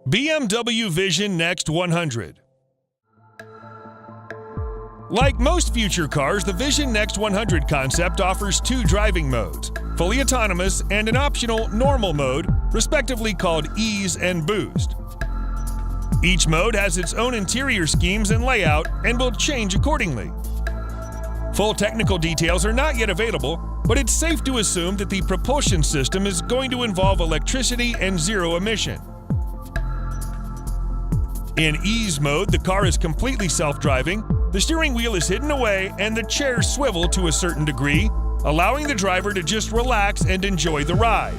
BMW Vision Next 100. Like most future cars, the Vision Next 100 concept offers two driving modes, fully autonomous and an optional normal mode, respectively called Ease and Boost. Each mode has its own interior schemes and layout and will change accordingly. Full technical details are not yet available, but it's safe to assume that the propulsion system is going to involve electricity and zero emission. In Ease mode, the car is completely self-driving, the steering wheel is hidden away, and the chairs swivel to a certain degree, allowing the driver to just relax and enjoy the ride.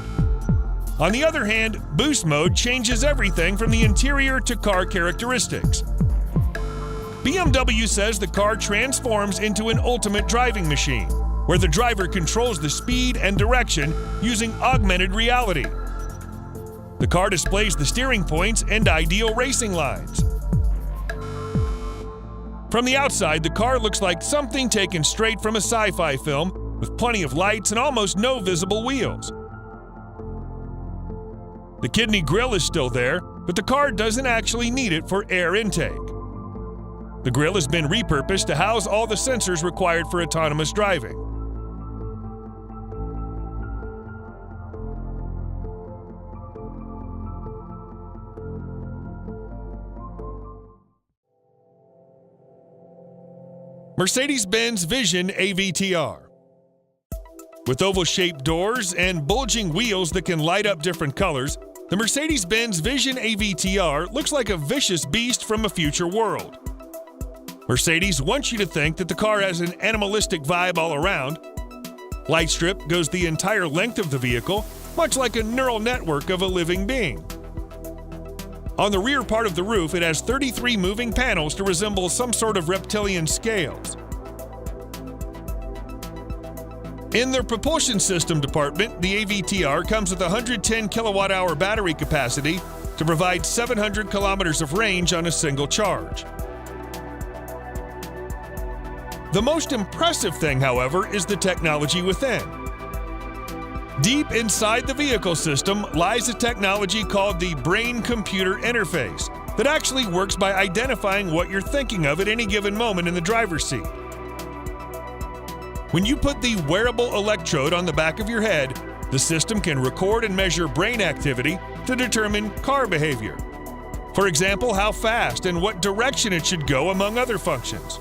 On the other hand, Boost mode changes everything from the interior to car characteristics. BMW says the car transforms into an ultimate driving machine, where the driver controls the speed and direction using augmented reality. The car displays the steering points and ideal racing lines. From the outside, the car looks like something taken straight from a sci-fi film, with plenty of lights and almost no visible wheels. The kidney grille is still there, but the car doesn't actually need it for air intake. The grille has been repurposed to house all the sensors required for autonomous driving. Mercedes-Benz Vision AVTR. With oval-shaped doors and bulging wheels that can light up different colors, the Mercedes-Benz Vision AVTR looks like a vicious beast from a future world. Mercedes wants you to think that the car has an animalistic vibe all around. Light strip goes the entire length of the vehicle, much like a neural network of a living being. On the rear part of the roof, it has 33 moving panels to resemble some sort of reptilian scales. In the propulsion system department, the AVTR comes with a 110 kilowatt-hour battery capacity to provide 700 kilometers of range on a single charge. The most impressive thing, however, is the technology within. Deep inside the vehicle system lies a technology called the brain-computer interface that actually works by identifying what you're thinking of at any given moment in the driver's seat. When you put the wearable electrode on the back of your head, the system can record and measure brain activity to determine car behavior. For example, how fast and what direction it should go, among other functions.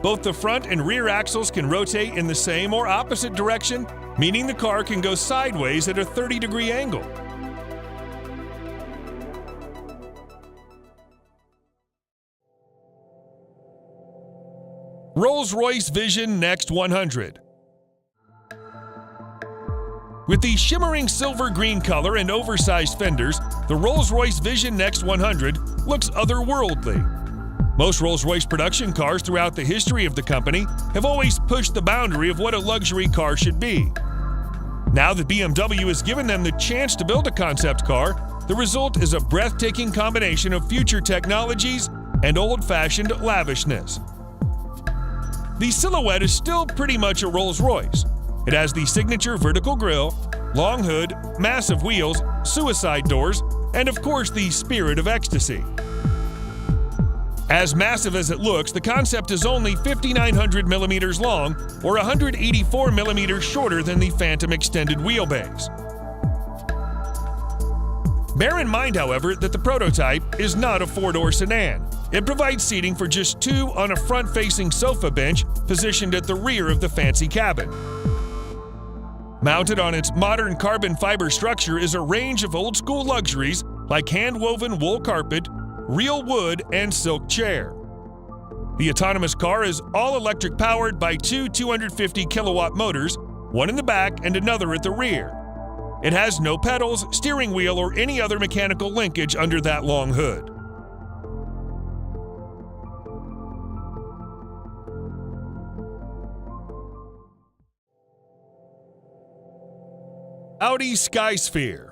Both the front and rear axles can rotate in the same or opposite direction, meaning the car can go sideways at a 30-degree angle. Rolls-Royce Vision Next 100. With the shimmering silver-green color and oversized fenders, the Rolls-Royce Vision Next 100 looks otherworldly. Most Rolls-Royce production cars throughout the history of the company have always pushed the boundary of what a luxury car should be. Now that BMW has given them the chance to build a concept car, the result is a breathtaking combination of future technologies and old-fashioned lavishness. The silhouette is still pretty much a Rolls-Royce. It has the signature vertical grille, long hood, massive wheels, suicide doors, and of course the spirit of ecstasy. As massive as it looks, the concept is only 5,900 millimeters long, or 184 millimeters shorter than the Phantom extended wheelbase. Bear in mind, however, that the prototype is not a four-door sedan. It provides seating for just two on a front-facing sofa bench positioned at the rear of the fancy cabin. Mounted on its modern carbon fiber structure is a range of old-school luxuries like hand-woven wool carpet, real wood, and silk chair. The autonomous car is all-electric powered by two 250 kilowatt motors, one in the back and another at the rear. It has no pedals, steering wheel, or any other mechanical linkage under that long hood. Audi Skysphere.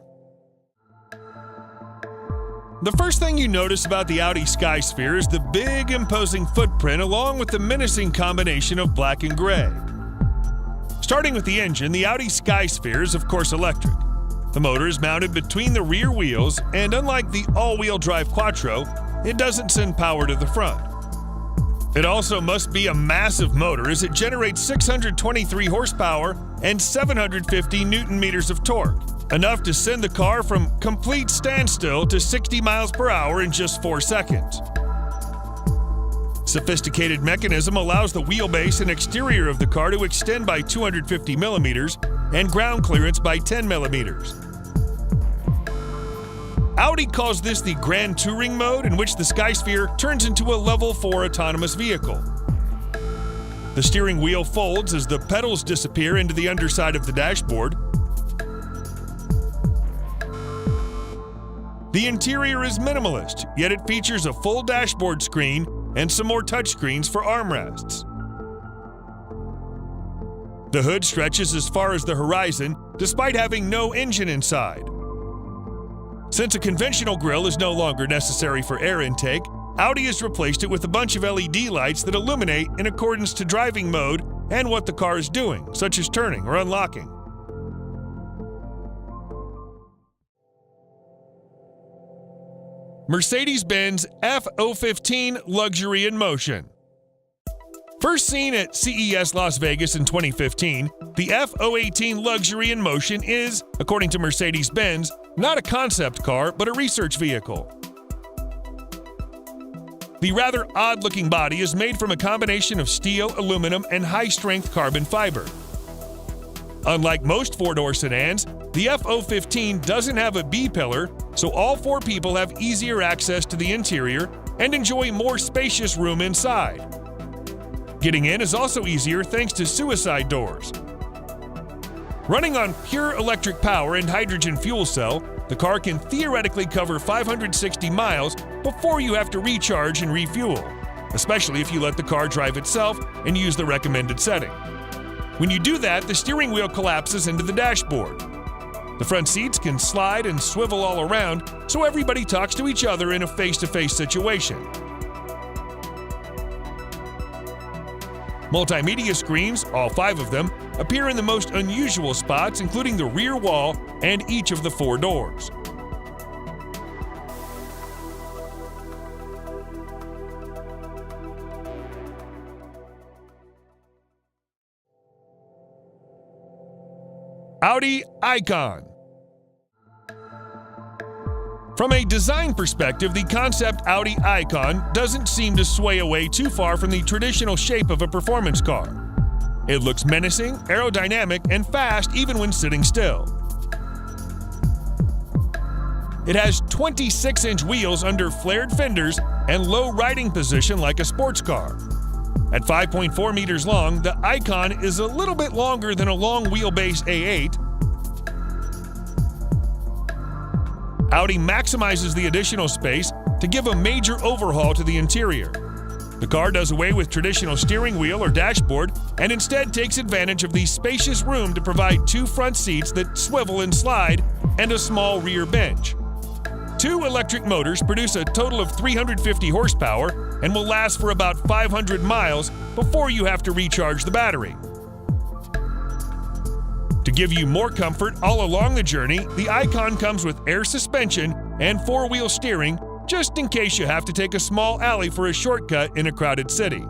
The first thing you notice about the Audi Skysphere is the big, imposing footprint along with the menacing combination of black and gray. Starting with the engine, the Audi Skysphere is of course electric. The motor is mounted between the rear wheels, and unlike the all-wheel drive Quattro, it doesn't send power to the front. It also must be a massive motor as it generates 623 horsepower and 750 newton-meters of torque, enough to send the car from complete standstill to 60 miles per hour in just 4 seconds. Sophisticated mechanism allows the wheelbase and exterior of the car to extend by 250 millimeters and ground clearance by 10 millimeters. Audi calls this the Grand Touring mode, in which the Skysphere turns into a Level 4 autonomous vehicle. The steering wheel folds as the pedals disappear into the underside of the dashboard. The interior is minimalist, yet it features a full dashboard screen and some more touchscreens for armrests. The hood stretches as far as the horizon, despite having no engine inside. Since a conventional grille is no longer necessary for air intake, Audi has replaced it with a bunch of LED lights that illuminate in accordance to driving mode and what the car is doing, such as turning or unlocking. Mercedes-Benz F015 Luxury in Motion. First seen at CES Las Vegas in 2015, the F018 Luxury in Motion is, according to Mercedes-Benz, not a concept car, but a research vehicle. The rather odd-looking body is made from a combination of steel, aluminum, and high-strength carbon fiber. Unlike most four-door sedans, the F015 doesn't have a B-pillar, so all 4 people have easier access to the interior and enjoy more spacious room inside. Getting in is also easier thanks to suicide doors. Running on pure electric power and hydrogen fuel cell, the car can theoretically cover 560 miles before you have to recharge and refuel, especially if you let the car drive itself and use the recommended setting. When you do that, the steering wheel collapses into the dashboard. The front seats can slide and swivel all around, so everybody talks to each other in a face-to-face situation. Multimedia screens, all 5 of them, appear in the most unusual spots, including the rear wall and each of the 4 doors. Audi Icon. From a design perspective, the concept Audi Icon doesn't seem to sway away too far from the traditional shape of a performance car. It looks menacing, aerodynamic, and fast even when sitting still. It has 26-inch wheels under flared fenders and low riding position like a sports car. At 5.4 meters long, the Icon is a little bit longer than a long wheelbase A8. Audi maximizes the additional space to give a major overhaul to the interior. The car does away with traditional steering wheel or dashboard and instead takes advantage of the spacious room to provide 2 front seats that swivel and slide and a small rear bench. 2 electric motors produce a total of 350 horsepower and will last for about 500 miles before you have to recharge the battery. To give you more comfort all along the journey, the Icon comes with air suspension and 4-wheel steering, just in case you have to take a small alley for a shortcut in a crowded city.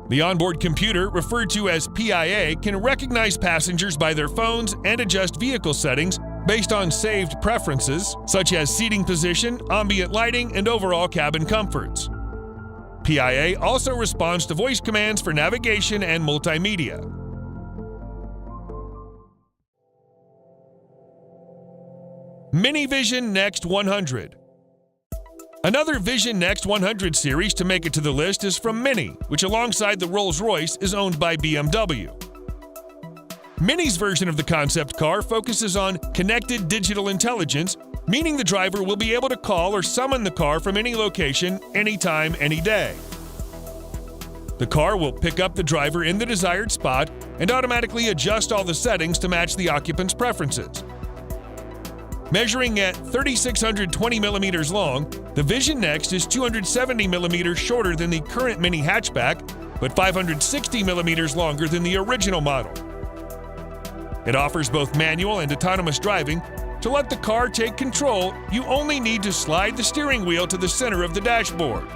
The onboard computer, referred to as PIA, can recognize passengers by their phones and adjust vehicle settings based on saved preferences, such as seating position, ambient lighting, and overall cabin comforts. PIA also responds to voice commands for navigation and multimedia. Mini Vision Next 100. Another Vision Next 100 series to make it to the list is from Mini, which alongside the Rolls-Royce is owned by BMW. Mini's version of the concept car focuses on connected digital intelligence, meaning the driver will be able to call or summon the car from any location, anytime, any day. The car will pick up the driver in the desired spot and automatically adjust all the settings to match the occupant's preferences. Measuring at 3,620 millimeters long, the Vision Next is 270 millimeters shorter than the current Mini hatchback, but 560 millimeters longer than the original model. It offers both manual and autonomous driving. To let the car take control, you only need to slide the steering wheel to the center of the dashboard.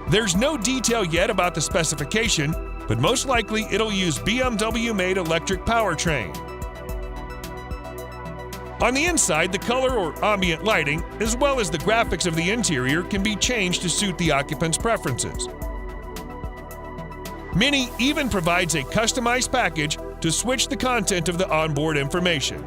There's no detail yet about the specification, but most likely it'll use BMW-made electric powertrain. On the inside, the color or ambient lighting, as well as the graphics of the interior, can be changed to suit the occupant's preferences. Mini even provides a customized package to switch the content of the onboard information.